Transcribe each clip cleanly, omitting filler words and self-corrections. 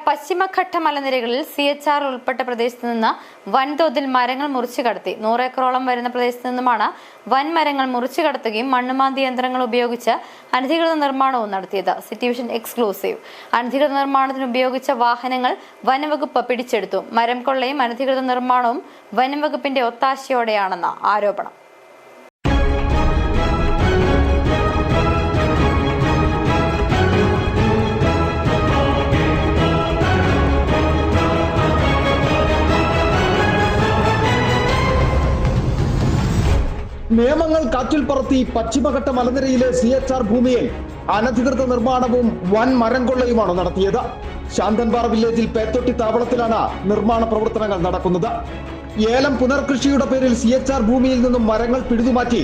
പശ്ചിമഘട്ട മലനിരകളിൽ CHR ഉൾപ്പെട്ട പ്രദേശത്ത് നിന്ന് വൻതോതിൽ മരങ്ങൾ മുറിച്ചു കടത്തി. 100 ഏക്കറോളം വരുന്ന പ്രദേശത്ത് നിന്നുമാണ് വൻമരങ്ങൾ മുറിച്ചു കടത്തുകയും മണ്ണുമാന്തി യന്ത്രങ്ങൾ ഉപയോഗിച്ച് അനധികൃത നിർമ്മാണവും നടത്തിയത്. City vision exclusive. അനധികൃത നിർമ്മാണത്തിന് ഉപയോഗിച്ച വാഹനങ്ങൾ വനംവകുപ്പ് പിടിച്ചെടുത്തു. മരം കൊള്ളയും അനധികൃത നിർമ്മാണവും വനംവകുപ്പിന്റെ ഒത്താശയോടെയാണെന്ന് ആരോപണം. നിയമങ്ങൾ കാറ്റിൽ പറത്തി പശ്ചിമഘട്ട മലനിരയിലെ CHR ഭൂമിയിൽ അനധികൃത നിർമ്മാണവും വൻ മരം കൊള്ളയുമാണ് നടത്തിയത്. ശാന്തൻപാറ വില്ലേജിൽ പേത്തൊട്ടി താവളത്തിലാണ് നിർമ്മാണ പ്രവർത്തനങ്ങൾ നടക്കുന്നത്. ഏലം പുനർകൃഷിയുടെ പേരിൽ CHR ഭൂമിയിൽ നിന്നും മരങ്ങൾ പിഴുതുമാറ്റി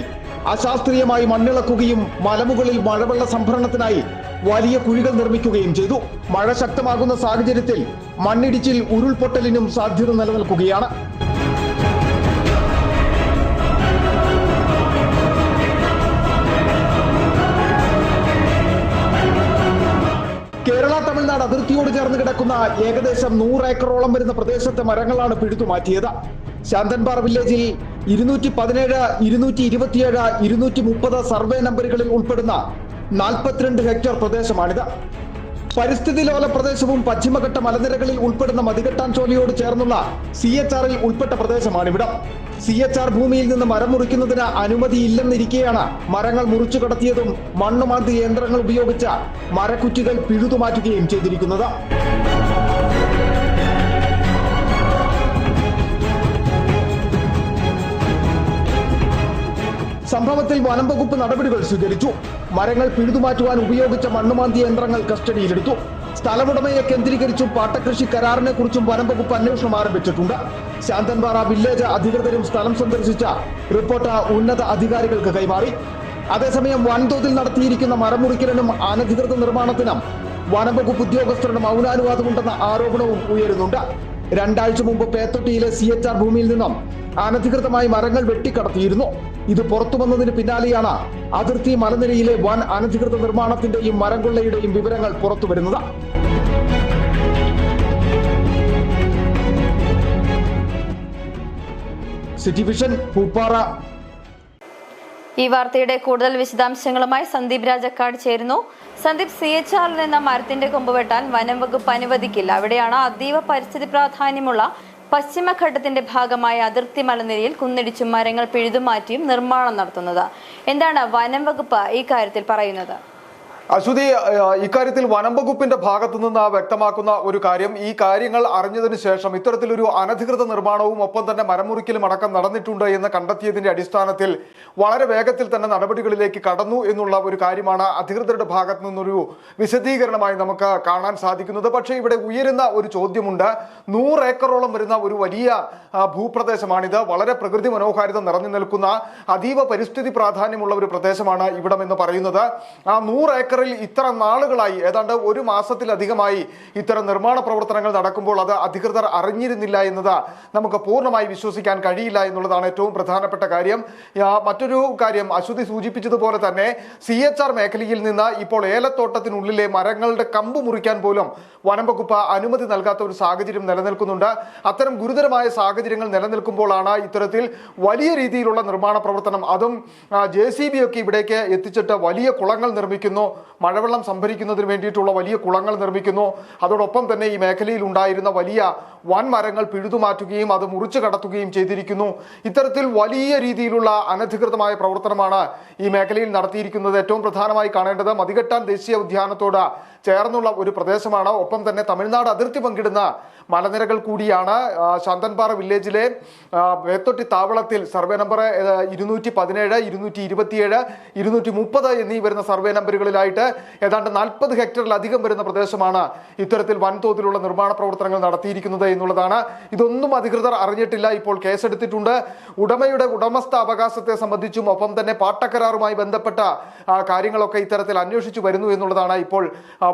അശാസ്ത്രീയമായി മണ്ണിളക്കുകയും മലമുകളിൽ മഴവെള്ള സംഭരണത്തിനായി വലിയ കുഴികൾ നിർമ്മിക്കുകയും ചെയ്തു. മഴ ശക്തമാകുന്ന സാഹചര്യത്തിൽ മണ്ണിടിച്ചിൽ ഉരുൾപൊട്ടലിനും സാധ്യത നിലനിൽക്കുകയാണ്. കേരള തമിഴ്നാട് അതിർത്തിയോട് ചേർന്ന് കിടക്കുന്ന ഏകദേശം 100 ഏക്കറോളം വരുന്ന പ്രദേശത്തെ മരങ്ങളാണ് പിഴുതുമാറ്റിയത്. ശാന്തൻപാറ വില്ലേജിൽ 217, 227, 230 സർവേ നമ്പറുകളിൽ ഉൾപ്പെടുന്ന 42 ഹെക്ടർ പ്രദേശമാണിത്. പരിസ്ഥിതി ലോല പ്രദേശവും പശ്ചിമഘട്ട മലനിരകളിൽ ഉൾപ്പെടുന്ന മതികെട്ടാൻചോലയോട് ചേർന്നുള്ള CHRൽ ഉൾപ്പെട്ട പ്രദേശമാണിവിടം. CHR ഭൂമിയിൽ നിന്ന് മരം മുറിക്കുന്നതിന് അനുമതിയില്ലെന്നിരിക്കെയാണ് മരങ്ങൾ മുറിച്ചു കടത്തിയതും മണ്ണുമാന്തി യന്ത്രങ്ങൾ ഉപയോഗിച്ച് മരക്കുറ്റികൾ പിഴുതുമാറ്റുകയും ചെയ്തിരിക്കുന്നത്. സംഭവത്തിൽ വനം വകുപ്പ് നടപടികൾ സ്വീകരിച്ചു. മരങ്ങൾ പിഴുതുമാറ്റുവാൻ ഉപയോഗിച്ച മണ്ണുമാന്തി യന്ത്രങ്ങൾ കസ്റ്റഡിയിലെടുത്തു. സ്ഥലമുടമയെ കേന്ദ്രീകരിച്ചും പാട്ടകൃഷി കരാറിനെ കുറിച്ചും വനം വകുപ്പ് അന്വേഷണം ആരംഭിച്ചിട്ടുണ്ട്. ശാന്തൻപാറ വില്ലേജ് അധികൃതരും സ്ഥലം സന്ദർശിച്ച റിപ്പോർട്ട് ഉന്നത അധികാരികൾക്ക് കൈമാറി. അതേസമയം വൻതോതിൽ നടത്തിയിരിക്കുന്ന മരമുറിക്കലിനും അനധികൃത നിർമ്മാണത്തിനും വനം വകുപ്പ് ഉദ്യോഗസ്ഥരുടെ മൗനാനുവാദമുണ്ടെന്ന ആരോപണവും ഉയരുന്നുണ്ട്. 2 ആഴ്ച മുമ്പ് പേത്തൊട്ടിയിലെ CHR ഭൂമിയിൽ നിന്നും അനധികൃതമായി മരങ്ങൾ വെട്ടിക്കടത്തിയിരുന്നു. ഇത് പുറത്തു വന്നതിന് പിന്നാലെയാണ് അതിർത്തി മലനിരയിലെ വൻ അനധികൃത നിർമ്മാണത്തിന്റെയും മരം കൊള്ളയുടെയും വിവരങ്ങൾ പുറത്തു വരുന്നത്. City vision Pooppara. ഈ വാർത്തയുടെ കൂടുതൽ വിശദാംശങ്ങളുമായി സന്ദീപ് രാജക്കാട് ചേരുന്നു. സന്ദീപ്, CHRൽ നിന്ന് മരത്തിന്റെ കൊമ്പ് വെട്ടാൻ വനം വകുപ്പ് അനുവദിക്കില്ല. അവിടെയാണ് അതീവ പരിസ്ഥിതി പ്രാധാന്യമുള്ള പശ്ചിമഘട്ടത്തിന്റെ ഭാഗമായ അതിർത്തി മലനിരയിൽ കുന്നിടിച്ചും മരങ്ങൾ പിഴുതുമാറ്റിയും നിർമ്മാണം നടത്തുന്നത്. എന്താണ് വനം വകുപ്പ് ഈ കാര്യത്തിൽ പറയുന്നത്? അശ്വതി, ഇക്കാര്യത്തിൽ വനം വകുപ്പിന്റെ ഭാഗത്തു നിന്ന് വ്യക്തമാക്കുന്ന ഒരു കാര്യം, ഈ കാര്യങ്ങൾ അറിഞ്ഞതിന് ശേഷം ഇത്തരത്തിലൊരു അനധികൃത നിർമ്മാണവും ഒപ്പം തന്നെ മരമുറിക്കലും അടക്കം നടന്നിട്ടുണ്ട് എന്ന് കണ്ടെത്തിയതിന്റെ അടിസ്ഥാനത്തിൽ വളരെ വേഗത്തിൽ തന്നെ നടപടികളിലേക്ക് കടന്നു എന്നുള്ള ഒരു കാര്യമാണ് അധികൃതരുടെ ഭാഗത്തു നിന്നൊരു വിശദീകരണമായി നമുക്ക് കാണാൻ സാധിക്കുന്നത്. പക്ഷേ ഇവിടെ ഉയരുന്ന ഒരു ചോദ്യമുണ്ട്. 100 ഏക്കറോളം വരുന്ന ഒരു വലിയ ഭൂപ്രദേശമാണിത്. വളരെ പ്രകൃതി മനോഹാരിത നിറഞ്ഞു നിൽക്കുന്ന അതീവ പരിസ്ഥിതി പ്രാധാന്യമുള്ള ഒരു പ്രദേശമാണ് ഇവിടം എന്ന് പറയുന്നത്. ആ 100 ഏക്കറിൽ ഇത്ര നാളുകളായി, ഏതാണ്ട് 1 മാസത്തിലധികമായി ഇത്തരം നിർമ്മാണ പ്രവർത്തനങ്ങൾ നടക്കുമ്പോൾ അത് അധികൃതർ അറിഞ്ഞിരുന്നില്ല എന്നത് നമുക്ക് പൂർണ്ണമായി വിശ്വസിക്കാൻ കഴിയില്ല എന്നുള്ളതാണ് ഏറ്റവും പ്രധാനപ്പെട്ട കാര്യം. മറ്റൊരു കാര്യം, അശ്വതി സൂചിപ്പിച്ചതുപോലെ തന്നെ CHR മേഖലയിൽ നിന്ന് ഇപ്പോൾ ഏലത്തോട്ടത്തിനുള്ളിലെ മരങ്ങളുടെ കമ്പ് മുറിക്കാൻ പോലും വനം വകുപ്പ് അനുമതി നൽകാത്ത ഒരു സാഹചര്യം നിലനിൽക്കുന്നുണ്ട്. അത്തരം ഗുരുതരമായ സാഹചര്യങ്ങൾ നിലനിൽക്കുമ്പോഴാണ് ഇത്തരത്തിൽ വലിയ രീതിയിലുള്ള നിർമ്മാണ പ്രവർത്തനം, അതും JCB ഒക്കെ ഇവിടേക്ക് എത്തിച്ചിട്ട് വലിയ കുളങ്ങൾ നിർമ്മിക്കുന്നു, മഴവെള്ളം സംഭരിക്കുന്നതിന് വേണ്ടിയിട്ടുള്ള വലിയ കുളങ്ങൾ നിർമ്മിക്കുന്നു. അതോടൊപ്പം തന്നെ ഈ മേഖലയിൽ ഉണ്ടായിരുന്ന വലിയ വൻ മരങ്ങൾ പിഴുതുമാറ്റുകയും അത് മുറിച്ചു കടത്തുകയും ചെയ്തിരിക്കുന്നു. ഇത്തരത്തിൽ വലിയ രീതിയിലുള്ള അനധികൃതമായ പ്രവർത്തനമാണ് ഈ മേഖലയിൽ നടത്തിയിരിക്കുന്നത്. ഏറ്റവും പ്രധാനമായി കാണേണ്ടത് മതികെട്ടാൻ ദേശീയ ഉദ്യാനത്തോട് ചേർന്നുള്ള ഒരു പ്രദേശമാണ്. ഒപ്പം തന്നെ തമിഴ്നാട് അതിർത്തി പങ്കിടുന്ന മലനിരകൾ കൂടിയാണ്. ശാന്തൻപാറ വില്ലേജിലെ പേത്തൊട്ടി താവളത്തിൽ സർവേ നമ്പർ 217, 227, 230 എന്നീ വരുന്ന സർവേ നമ്പറുകളിലായിട്ട് ഏതാണ്ട് 40 ഹെക്ടറിലധികം വരുന്ന പ്രദേശമാണ് ഇത്തരത്തിൽ വൻതോതിലുള്ള നിർമ്മാണ പ്രവർത്തനങ്ങൾ നടത്തിയിരിക്കുന്നത് എന്നുള്ളതാണ്. ഇതൊന്നും അധികൃതർ അറിഞ്ഞിട്ടില്ല. ഇപ്പോൾ കേസെടുത്തിട്ടുണ്ട്. ഉടമയുടെ ഉടമസ്ഥ അവകാശത്തെ സംബന്ധിച്ചും ഒപ്പം തന്നെ പാട്ടക്കരാറുമായി ബന്ധപ്പെട്ട കാര്യങ്ങളൊക്കെ ഇത്തരത്തിൽ അന്വേഷിച്ചു വരുന്നു എന്നുള്ളതാണ് ഇപ്പോൾ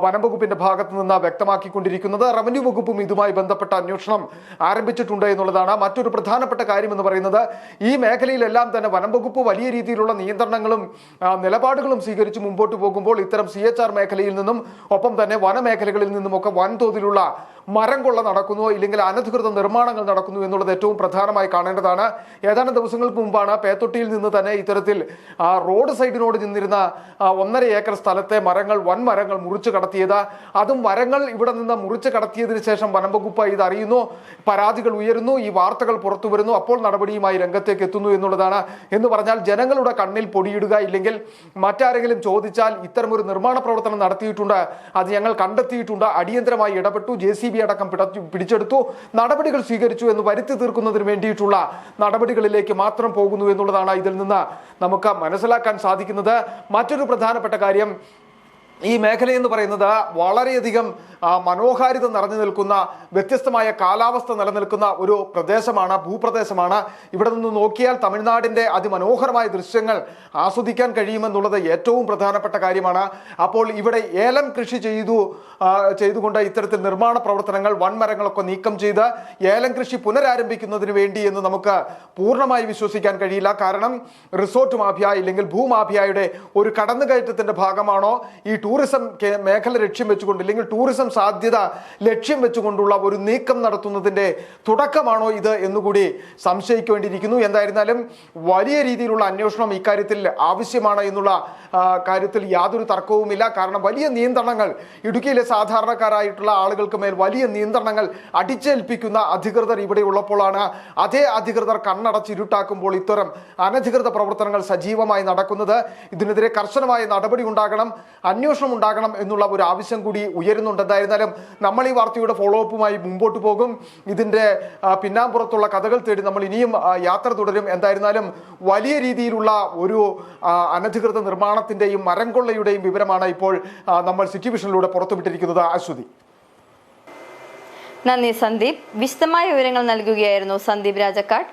വനം വകുപ്പിന്റെ ഭാഗത്തു നിന്ന് വ്യക്തമാക്കിക്കൊണ്ടിരിക്കുന്നത്. റവന്യൂ വകുപ്പും ഇതുമായി ബന്ധപ്പെട്ട അന്വേഷണം ആരംഭിച്ചിട്ടുണ്ട് എന്നുള്ളതാണ്. മറ്റൊരു പ്രധാനപ്പെട്ട കാര്യം എന്ന് പറയുന്നത്, ഈ മേഖലയിലെല്ലാം തന്നെ വനം വകുപ്പ് വലിയ രീതിയിലുള്ള നിയന്ത്രണങ്ങളും നിലപാടുകളും സ്വീകരിച്ച് മുമ്പോട്ട് പോകുമ്പോൾ ഇത്തരം CHR മേഖലയിൽ നിന്നും ഒപ്പം തന്നെ വനമേഖലകളിൽ നിന്നുമൊക്കെ വൻതോതിലുള്ള മരം കൊള്ള നടക്കുന്നു, ഇല്ലെങ്കിൽ അനധികൃത നിർമ്മാണങ്ങൾ നടക്കുന്നു എന്നുള്ളത് ഏറ്റവും പ്രധാനമായി കാണേണ്ടതാണ്. ഏതാനും ദിവസങ്ങൾക്ക് മുമ്പാണ് പേത്തൊട്ടിയിൽ നിന്ന് തന്നെ ഇത്തരത്തിൽ റോഡ് സൈഡിനോട് നിന്നിരുന്ന 1.5 ഏക്കർ സ്ഥലത്തെ വൻ മരങ്ങൾ മുറിച്ചു കടത്തിയത്. അതും മരങ്ങൾ ഇവിടെ നിന്ന് മുറിച്ചു കടത്തിയതിനു ശേഷം വനം വകുപ്പ് ഇത് അറിയുന്നു, പരാതികൾ ഉയരുന്നു, ഈ വാർത്തകൾ പുറത്തു വരുന്നു, അപ്പോൾ നടപടിയുമായി രംഗത്തേക്ക് എത്തുന്നു എന്നുള്ളതാണ്. എന്ന് പറഞ്ഞാൽ ജനങ്ങളുടെ കണ്ണിൽ പൊടിയിടുക, ഇല്ലെങ്കിൽ മറ്റാരെങ്കിലും ചോദിച്ചാൽ ഇത്തരമൊരു നിർമ്മാണ പ്രവർത്തനം നടത്തിയിട്ടുണ്ട്, അത് ഞങ്ങൾ കണ്ടെത്തിയിട്ടുണ്ട്, അടിയന്തരമായി ഇടപെട്ടു, JCB അടക്കം പിടിച്ചെടുത്തു, നടപടികൾ സ്വീകരിച്ചു എന്ന് വരുത്തി തീർക്കുന്നതിന് വേണ്ടിയിട്ടുള്ള നടപടികളിലേക്ക് മാത്രം പോകുന്നു എന്നുള്ളതാണ് ഇതിൽ നിന്ന് നമുക്ക് മനസ്സിലാക്കാൻ സാധിക്കുന്നത്. മറ്റൊരു പ്രധാനപ്പെട്ട കാര്യം, ഈ മേഖല എന്ന് പറയുന്നത് വളരെയധികം മനോഹാരിത നിറഞ്ഞു നിൽക്കുന്ന, വ്യത്യസ്തമായ കാലാവസ്ഥ നിലനിൽക്കുന്ന ഒരു പ്രദേശമാണ്, ഭൂപ്രദേശമാണ്. ഇവിടെ നിന്ന് നോക്കിയാൽ തമിഴ്നാടിന്റെ അതിമനോഹരമായ ദൃശ്യങ്ങൾ ആസ്വദിക്കാൻ കഴിയുമെന്നുള്ളത് ഏറ്റവും പ്രധാനപ്പെട്ട കാര്യമാണ്. അപ്പോൾ ഇവിടെ ഏലം കൃഷി ചെയ്തുകൊണ്ട് ഇത്തരത്തിൽ നിർമ്മാണ പ്രവർത്തനങ്ങൾ, വൻമരങ്ങളൊക്കെ നീക്കം ചെയ്ത് ഏലം കൃഷി പുനരാരംഭിക്കുന്നതിന് വേണ്ടി എന്ന് നമുക്ക് പൂർണ്ണമായി വിശ്വസിക്കാൻ കഴിയില്ല. കാരണം റിസോർട്ട് മാഫിയ ഇല്ലെങ്കിൽ ഭൂമാഫിയയുടെ ഒരു കടന്നുകയറ്റത്തിന്റെ ഭാഗമാണോ ഈ ടൂറിസം മേഖല ലക്ഷ്യം വെച്ചുകൊണ്ട്, ഇല്ലെങ്കിൽ ടൂറിസം സാധ്യത ലക്ഷ്യം വെച്ചുകൊണ്ടുള്ള ഒരു നീക്കം നടത്തുന്നതിന്റെ തുടക്കമാണോ ഇത് എന്നുകൂടി സംശയിക്കേണ്ടിയിരിക്കുന്നു. എന്തായിരുന്നാലും വലിയ രീതിയിലുള്ള അന്വേഷണം ഇക്കാര്യത്തിൽ ആവശ്യമാണ് എന്നുള്ള കാര്യത്തിൽ യാതൊരു തർക്കവുമില്ല. കാരണം വലിയ നിയന്ത്രണങ്ങൾ, ഇടുക്കിയിലെ സാധാരണക്കാരായിട്ടുള്ള ആളുകൾക്ക് മേൽ വലിയ നിയന്ത്രണങ്ങൾ അടിച്ചേൽപ്പിക്കുന്ന അധികൃതർ ഇവിടെ ഉള്ളപ്പോഴാണ് അതേ അധികൃതർ കണ്ണടച്ചിരുട്ടാക്കുമ്പോൾ ഇത്തരം അനധികൃത പ്രവർത്തനങ്ങൾ സജീവമായി നടക്കുന്നത്. ഇതിനെതിരെ കർശനമായ നടപടി ഉണ്ടാകണം, അന്വേഷണം ഉണ്ടാകണം എന്നുള്ള ഒരു ആവശ്യം കൂടി ഉയരുന്നുണ്ട്. എന്തായിരുന്നാലും നമ്മൾ ഈ വാർത്തയുടെ ഫോളോ അപ്പുമായി മുമ്പോട്ട് പോകും. ഇതിന്റെ പിന്നാമ്പുറത്തുള്ള കഥകൾ തേടി നമ്മൾ ഇനിയും യാത്ര തുടരും. എന്തായിരുന്നാലും വലിയ രീതിയിലുള്ള ഒരു അനധികൃത നിർമ്മാണത്തിന്റെയും മരം കൊള്ളയുടെയും വിവരമാണ് ഇപ്പോൾ നമ്മൾ സിറ്റി വിഷനിലൂടെ പുറത്തുവിട്ടിരിക്കുന്നത്. അശ്വതി, നന്ദി സന്ദീപ്. വിശദമായ വിവരങ്ങൾ നൽകുകയായിരുന്നു സന്ദീപ് രാജക്കാട്.